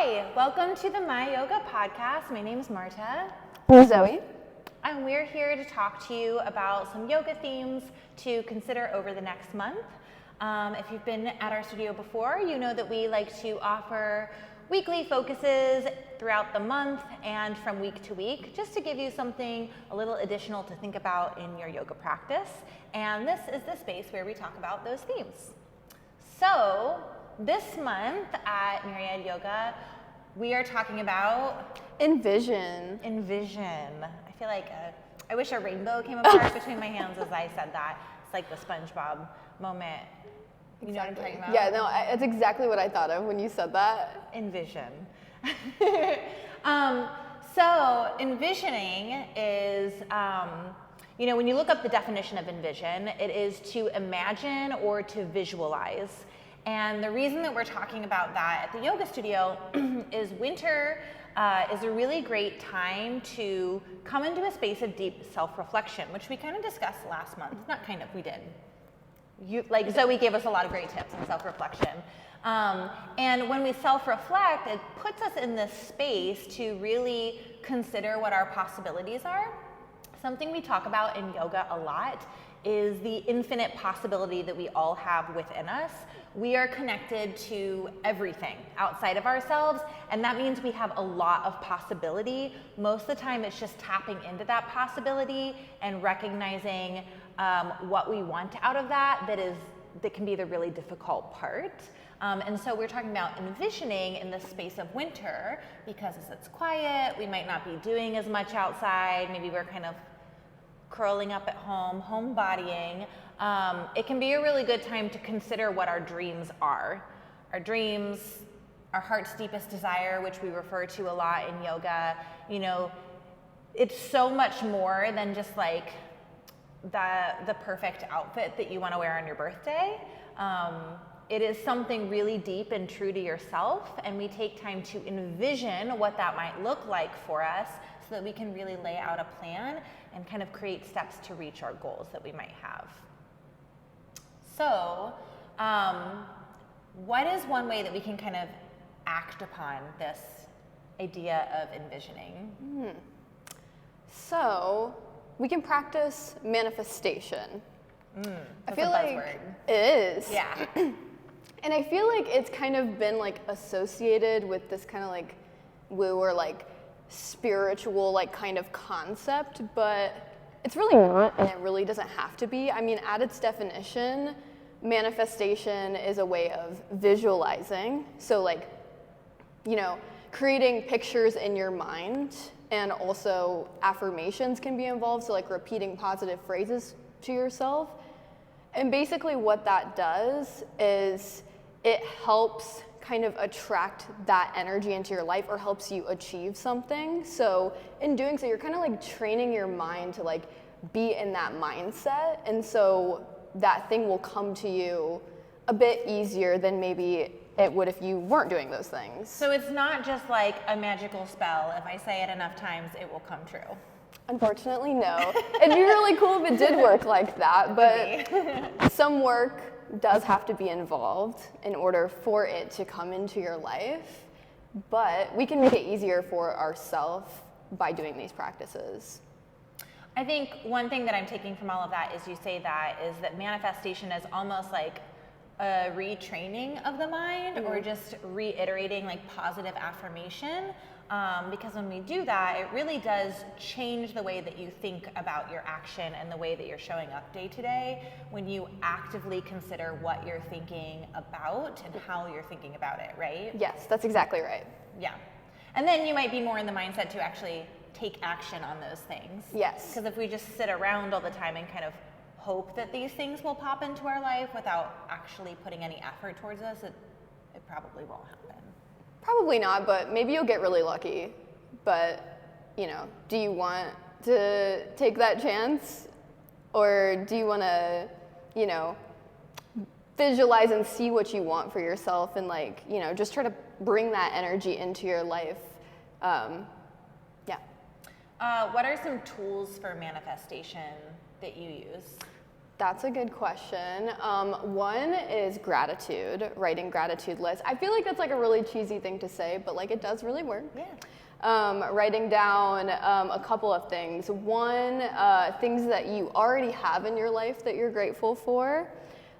Hi, welcome to the My Yoga podcast. My name is Marta. I'm Zoe. And we're here to talk to you about some yoga themes to consider over the next month. If you've been at our studio before, you know that we like to offer weekly focuses throughout the month and from week to week, just to give you something a little additional to think about in your yoga practice. And this is the space where we talk about those themes. So this month at Myriad Yoga, we are talking about Envision. I feel like I wish a rainbow came apart between my hands as I said that. It's like the SpongeBob moment. You know what I'm talking about? Yeah, no, it's exactly what I thought of when you said that. Envision. So envisioning is, when you look up the definition of envision, it is to imagine or to visualize. And the reason that we're talking about that at the yoga studio is winter is a really great time to come into a space of deep self-reflection, which we kind of discussed last month. Not kind of, we did. Zoe gave us a lot of great tips on self-reflection. And when we self-reflect, it puts us in this space to really consider what our possibilities are. Something we talk about in yoga a lot is the infinite possibility that we all have within us. We are connected to everything outside of ourselves, and that means we have a lot of possibility. Most of the time, it's just tapping into that possibility and recognizing what we want out of that can be the really difficult part. And so we're talking about envisioning in the space of winter because as it's quiet, we might not be doing as much outside. Maybe we're kind of curling up at home, homebodying. It can be a really good time to consider what our dreams are. Our dreams, our heart's deepest desire, which we refer to a lot in yoga, it's so much more than just like the perfect outfit that you want to wear on your birthday. It is something really deep and true to yourself, and we take time to envision what that might look like for us so that we can really lay out a plan and kind of create steps to reach our goals that we might have. So, what is one way that we can kind of act upon this idea of envisioning? So, we can practice manifestation. I feel like it is. Yeah. And I feel like it's kind of been like associated with this kind of like woo or like spiritual like kind of concept, but it's really not, and it really doesn't have to be. I mean, at its definition, manifestation is a way of visualizing. So like, creating pictures in your mind, and also affirmations can be involved. So like repeating positive phrases to yourself. And basically what that does is it helps kind of attract that energy into your life or helps you achieve something. So in doing so, you're kind of like training your mind to like be in that mindset. And so that thing will come to you a bit easier than maybe it would if you weren't doing those things. So it's not just like a magical spell. If I say it enough times, it will come true. Unfortunately, no. It'd be really cool if it did work like that, but some work does have to be involved in order for it to come into your life. But we can make it easier for ourselves by doing these practices. I think one thing that I'm taking from all of that is you say that is that manifestation is almost like a retraining of the mind or just reiterating like positive affirmation. Because when we do that, it really does change the way that you think about your action and the way that you're showing up day to day when you actively consider what you're thinking about and how you're thinking about it, right? Yes, that's exactly right. Yeah. And then you might be more in the mindset to actually take action on those things. Yes. Because if we just sit around all the time and kind of hope that these things will pop into our life without actually putting any effort towards us, it probably won't happen. Probably not, but maybe you'll get really lucky. But, do you want to take that chance? Or do you want to, visualize and see what you want for yourself and just try to bring that energy into your life? What are some tools for manifestation that you use? That's a good question. One is gratitude, writing gratitude lists. I feel like that's like a really cheesy thing to say, but like it does really work. Yeah. Writing down a couple of things. One, things that you already have in your life that you're grateful for.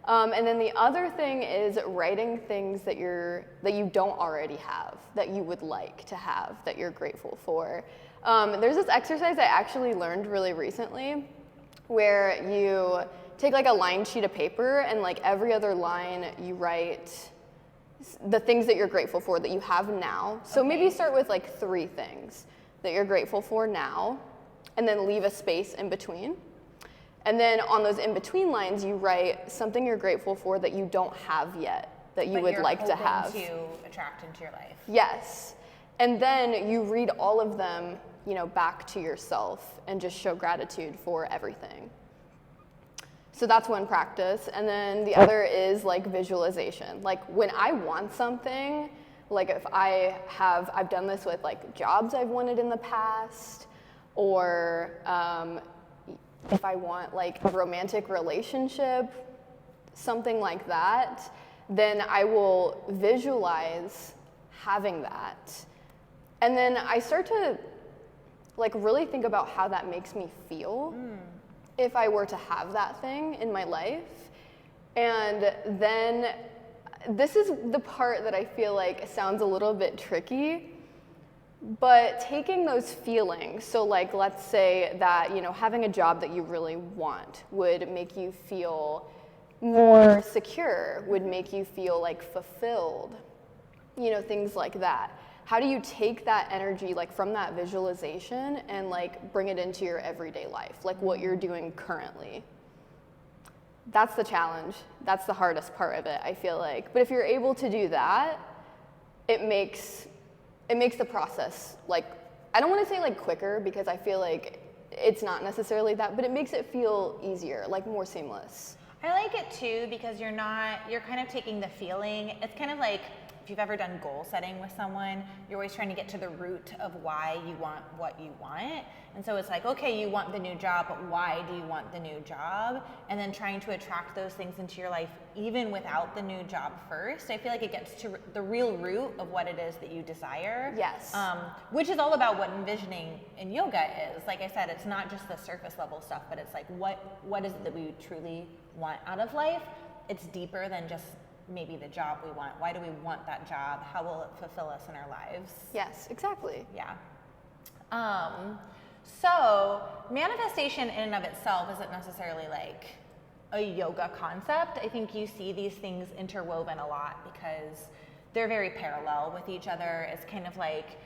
And then the other thing is writing things that you don't already have, that you would like to have, that you're grateful for. There's this exercise I actually learned really recently where you take like a lined sheet of paper and like every other line you write the things that you're grateful for that you have now. So maybe start with like 3 things that you're grateful for now, and then leave a space in between. And then on those in-between lines, you write something you're grateful for that you don't have yet, that you would like to have. To attract into your life. Yes. And then you read all of them, you know, back to yourself and just show gratitude for everything. So that's one practice. And then the other is like visualization. Like when I want something, like if I've done this with like jobs I've wanted in the past, or if I want like a romantic relationship, something like that, then I will visualize having that. And then I start to like really think about how that makes me feel if I were to have that thing in my life. And then this is the part that I feel like sounds a little bit tricky, but taking those feelings, so like let's say that, you know, having a job that you really want would make you feel more secure, would make you feel like fulfilled, you know, things like that. How do you take that energy like from that visualization and like bring it into your everyday life, like what you're doing currently? That's the challenge. That's the hardest part of it, I feel like. But if you're able to do that, it makes the process like, I don't want to say like quicker because I feel like it's not necessarily that, but it makes it feel easier, like more seamless. I like it too because you're kind of taking the feeling. It's kind of like if you've ever done goal setting with someone, you're always trying to get to the root of why you want what you want. And so it's like, okay, you want the new job, but why do you want the new job? And then trying to attract those things into your life even without the new job first. I feel like it gets to the real root of what it is that you desire. Yes. Which is all about what envisioning in yoga is. Like I said, it's not just the surface level stuff, but it's like what is it that we truly want out of life? It's deeper than just maybe the job we want. Why do we want that job? How will it fulfill us in our lives? Yes, exactly. Yeah. So manifestation in and of itself isn't necessarily like a yoga concept. I think you see these things interwoven a lot because they're very parallel with each other. It's kind of like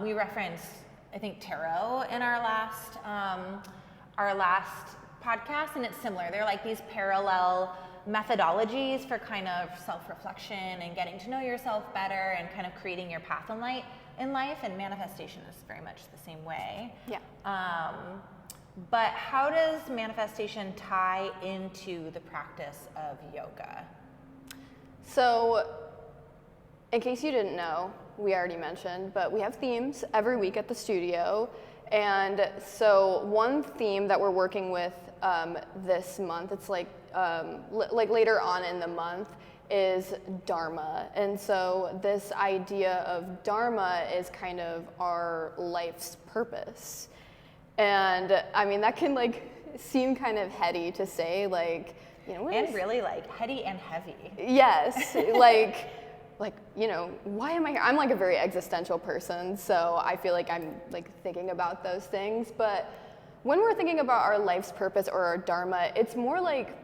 we referenced, I think, tarot in our last podcast, and it's similar. They're like these parallel methodologies for kind of self-reflection and getting to know yourself better and kind of creating your path in life, and manifestation is very much the same way. Yeah. But how does manifestation tie into the practice of yoga? So, in case you didn't know, we already mentioned, but we have themes every week at the studio. And so one theme that we're working with this month, it's like later on in the month, is dharma. And so this idea of dharma is kind of our life's purpose. And I mean, that can like seem kind of heady to say, like, you know, and really like heady and heavy. Yes, like, you know, why am I here? I'm like a very existential person, so I feel like I'm like thinking about those things. But when we're thinking about our life's purpose or our dharma, it's more like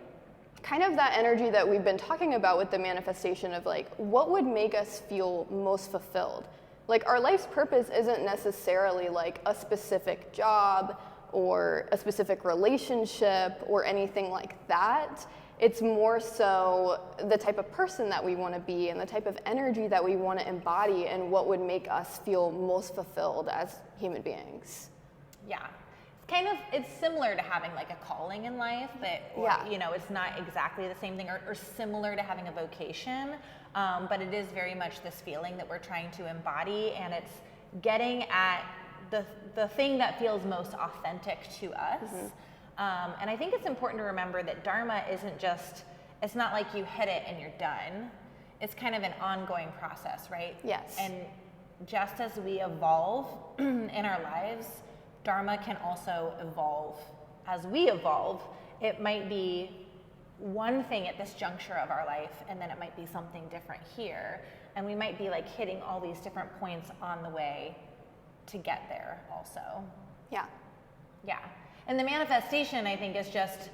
kind of that energy that we've been talking about with the manifestation of like, what would make us feel most fulfilled? Like our life's purpose isn't necessarily like a specific job or a specific relationship or anything like that. It's more so the type of person that we want to be and the type of energy that we want to embody and what would make us feel most fulfilled as human beings. Yeah. It's similar to having like a calling in life, but you know, it's not exactly the same thing, or similar to having a vocation, but it is very much this feeling that we're trying to embody, and it's getting at the thing that feels most authentic to us. And I think it's important to remember that dharma isn't just, it's not like you hit it and you're done. It's kind of an ongoing process, right? Yes. And just as we evolve in our lives, dharma can also evolve as we evolve. It might be one thing at this juncture of our life, and then it might be something different here. And we might be like hitting all these different points on the way to get there also. Yeah. Yeah. And the manifestation, I think, is just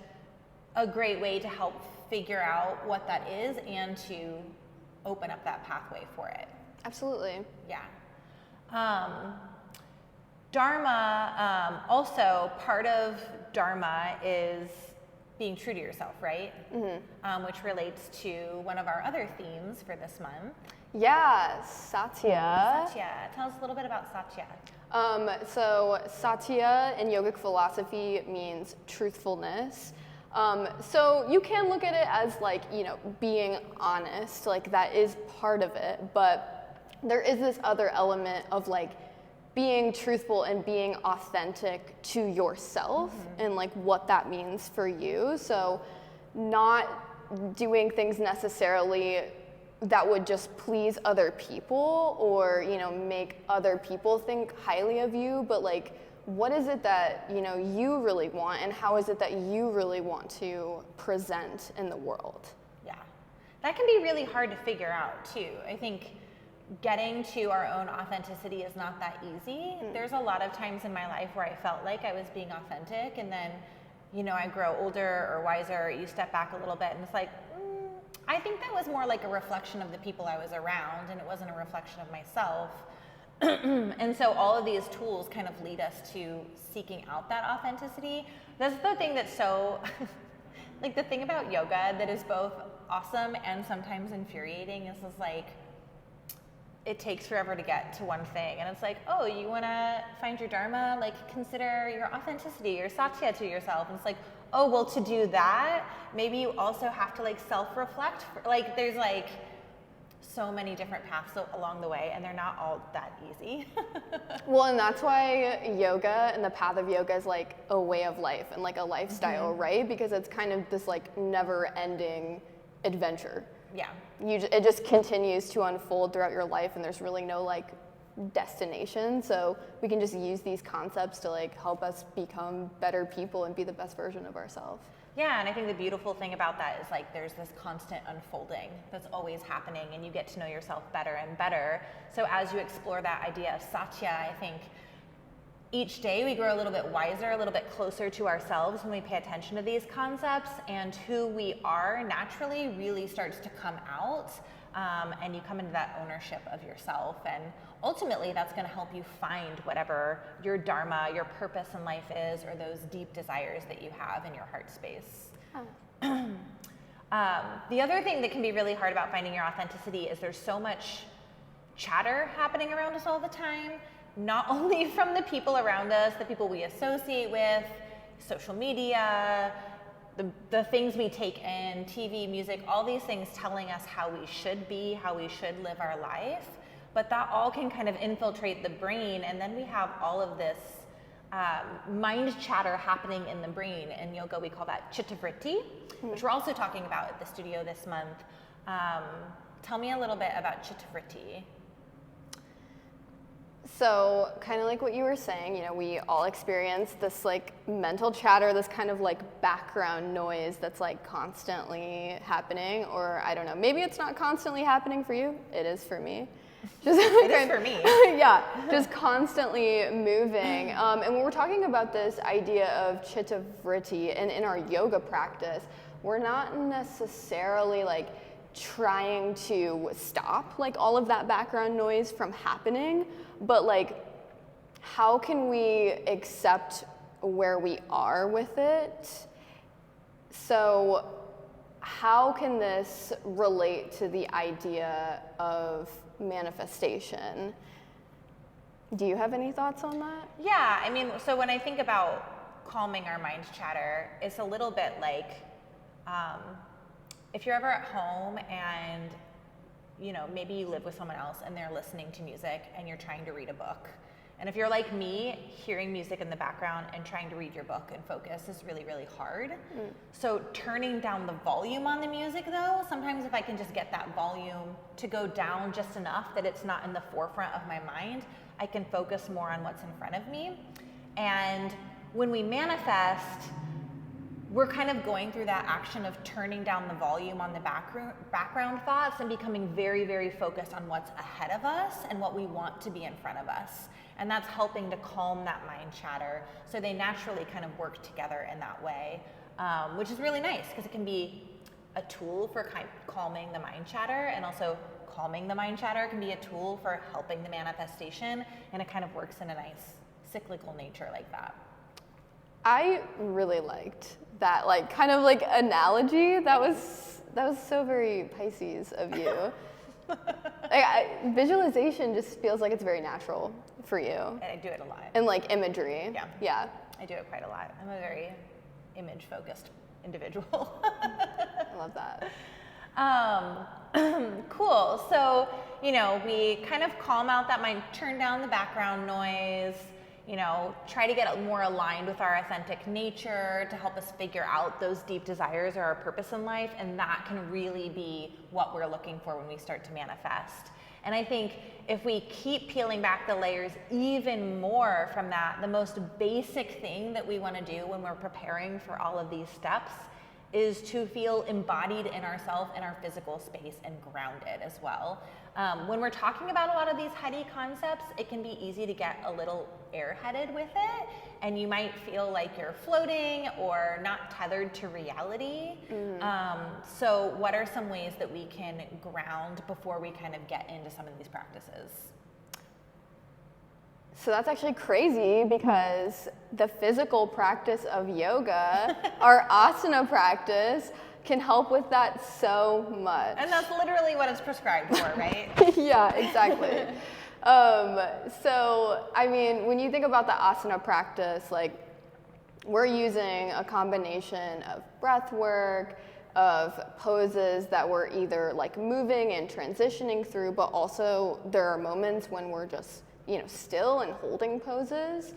a great way to help figure out what that is and to open up that pathway for it. Absolutely. Yeah. Dharma, also part of dharma is being true to yourself, right? Mm-hmm. Which relates to one of our other themes for this month. Yeah, Satya. Satya. Tell us a little bit about Satya. So Satya in yogic philosophy means truthfulness. So you can look at it as like, you know, being honest, like that is part of it, but there is this other element of like being truthful and being authentic to yourself and like what that means for you. So not doing things necessarily that would just please other people or, you know, make other people think highly of you, but like, what is it that, you know, you really want and how is it that you really want to present in the world? Yeah, that can be really hard to figure out too. I think getting to our own authenticity is not that easy. There's a lot of times in my life where I felt like I was being authentic, and then, you know, I grow older or wiser, you step back a little bit and it's like, I think that was more like a reflection of the people I was around, and it wasn't a reflection of myself. And so all of these tools kind of lead us to seeking out that authenticity. That's the thing that's so, like the thing about yoga that is both awesome and sometimes infuriating is like, it takes forever to get to one thing. And it's like, oh, you want to find your dharma? Like consider your authenticity, your satya to yourself. And it's like, oh, well, to do that, maybe you also have to like self-reflect. Like there's like so many different paths along the way, and they're not all that easy. Well, and that's why yoga and the path of yoga is like a way of life and like a lifestyle, right? Because it's kind of this like never-ending adventure. Yeah. It just continues to unfold throughout your life, and there's really no like destination. So we can just use these concepts to like help us become better people and be the best version of ourselves. Yeah, and I think the beautiful thing about that is like there's this constant unfolding that's always happening, and you get to know yourself better and better. So as you explore that idea of satya, I think each day we grow a little bit wiser, a little bit closer to ourselves when we pay attention to these concepts, and who we are naturally really starts to come out, and you come into that ownership of yourself. And ultimately that's going to help you find whatever your dharma, your purpose in life is, or those deep desires that you have in your heart space. The other thing that can be really hard about finding your authenticity is there's so much chatter happening around us all the time, not only from the people around us, the people we associate with, social media, the things we take in, TV, music, all these things telling us how we should be, how we should live our life. But that all can kind of infiltrate the brain, and then we have all of this mind chatter happening in the brain. In yoga, we call that chittavritti, which we're also talking about at the studio this month. Tell me a little bit about chittavritti. So kind of like what you were saying, you know, we all experience this like mental chatter, this kind of like background noise that's like constantly happening, or I don't know, maybe it's not constantly happening for you. It is for me. Just it is for me. Yeah, just constantly moving. And when we're talking about this idea of chittavritti, and in our yoga practice, we're not necessarily like trying to stop like all of that background noise from happening, but like how can we accept where we are with it? So how can this relate to the idea of manifestation? Do you have any thoughts on that? Yeah, I mean, so when I think about calming our mind chatter, it's a little bit like if you're ever at home and, you know, maybe you live with someone else and they're listening to music and you're trying to read a book, And if you're like me, hearing music in the background and trying to read your book and focus is really, really hard. So turning down the volume on the music though, sometimes if I can just get that volume to go down just enough that it's not in the forefront of my mind, I can focus more on what's in front of me. And when we manifest, we're kind of going through that action of turning down the volume on the background thoughts and becoming very, very focused on what's ahead of us and what we want to be in front of us. And that's helping to calm that mind chatter. So they naturally kind of work together in that way, which is really nice because it can be a tool for calming the mind chatter, and also calming the mind chatter can be a tool for helping the manifestation, and it kind of works in a nice cyclical nature like that. I really liked that, like, kind of like analogy. That was so very Pisces of you. Visualization just feels like it's very natural for you. And I do it a lot. And like imagery. Yeah. I do it quite a lot. I'm a very image-focused individual. I love that. Cool. So, we kind of calm out that mind, turn down the background noise, try to get more aligned with our authentic nature to help us figure out those deep desires or our purpose in life. And that can really be what we're looking for when we start to manifest. And I think if we keep peeling back the layers even more from that, the most basic thing that we want to do when we're preparing for all of these steps is to feel embodied in ourselves, in our physical space, and grounded as well. When we're talking about a lot of these heady concepts, it can be easy to get a little airheaded with it, and you might feel like you're floating or not tethered to reality. So what are some ways that we can ground before we kind of get into some of these practices? So that's actually crazy because the physical practice of yoga, our asana practice, can help with that so much. And that's literally what it's prescribed for, right? Yeah, exactly. So, I mean, when you think about the asana practice, like, we're using a combination of breath work, of poses that we're either like moving and transitioning through, but also there are moments when we're just, still and holding poses.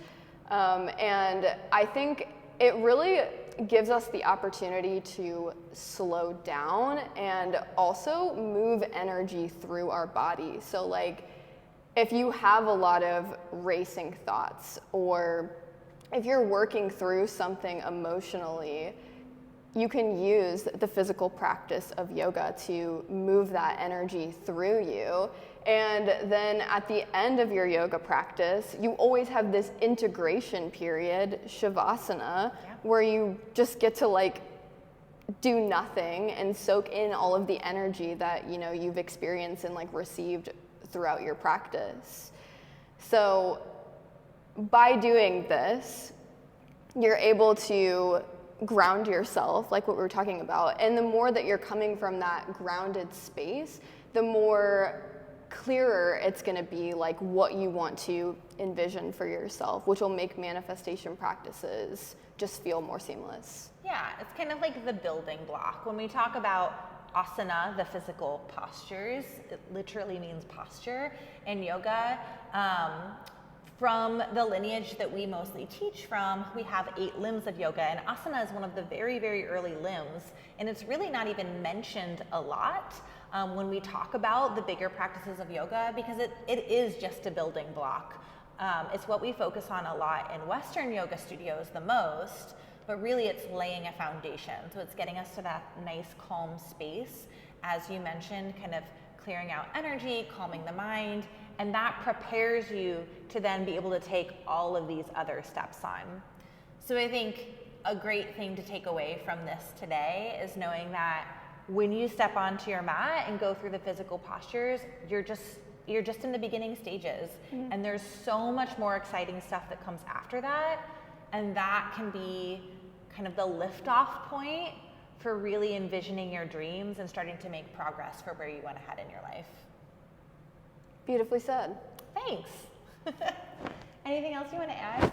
And I think it really gives us the opportunity to slow down and also move energy through our body. So like, if you have a lot of racing thoughts, or if you're working through something emotionally, you can use the physical practice of yoga to move that energy through you. And then at the end of your yoga practice, you always have this integration period, shavasana, where you just get to like do nothing and soak in all of the energy that you've experienced and like received throughout your practice. So by doing this, you're able to ground yourself, like what we were talking about. And the more that you're coming from that grounded space, the more clearer it's going to be like what you want to envision for yourself, which will make manifestation practices just feel more seamless. Yeah, it's kind of like the building block. When we talk about asana, the physical postures, it literally means posture in yoga. From the lineage that we mostly teach from, we have 8 limbs of yoga, and asana is one of the very, very early limbs, and it's really not even mentioned a lot when we talk about the bigger practices of yoga, because it is just a building block. It's what we focus on a lot in Western yoga studios the most, but really it's laying a foundation. So it's getting us to that nice calm space, as you mentioned, kind of clearing out energy, calming the mind, and that prepares you to then be able to take all of these other steps on. So I think a great thing to take away from this today is knowing that when you step onto your mat and go through the physical postures, you're just in the beginning stages, and there's so much more exciting stuff that comes after that, and that can be kind of the liftoff point for really envisioning your dreams and starting to make progress for where you want to head in your life. Beautifully said. Thanks. Anything else you want to add?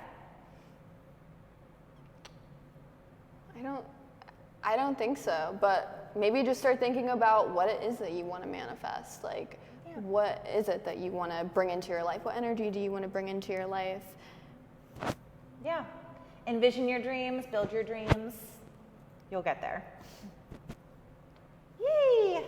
I don't think so, but maybe just start thinking about what it is that you want to manifest. Like, what is it that you want to bring into your life? What energy do you want to bring into your life? Yeah. Envision your dreams, build your dreams. You'll get there. Yay!